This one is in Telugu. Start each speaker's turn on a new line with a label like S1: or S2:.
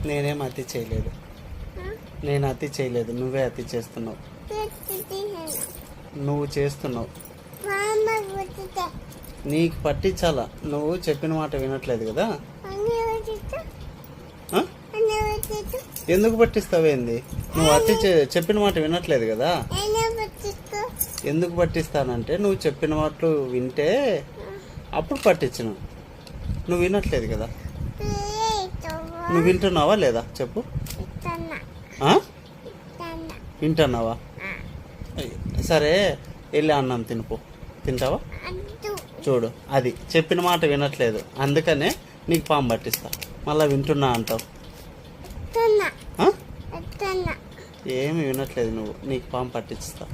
S1: నేనేం అతి చేయలేదు. నేను అతి చేయలేదు, నువ్వే అతి చేస్తున్నావు. నువ్వు చేస్తున్నావు. నీకు పట్టించాలా, నువ్వు చెప్పిన మాట వినట్లేదు కదా. ఎందుకు పట్టిస్తావేంది? నువ్వు చెప్పిన మాట వినట్లేదు కదా. ఎందుకు పట్టిస్తానంటే నువ్వు చెప్పిన మాటలు వింటే అప్పుడు పట్టించను. నువ్వు వినట్లేదు కదా. నువ్వు వింటున్నావా లేదా చెప్పు. వింటున్నావా? సరే వెళ్ళి అన్నం తినుపో. తింటావా? చూడు, అది చెప్పిన మాట వినట్లేదు, అందుకనే నీకు పాము పట్టిస్తా. మళ్ళీ వింటున్నా అంటావు. ఏమి వినట్లేదు నువ్వు, నీకు పాము పట్టిస్తా.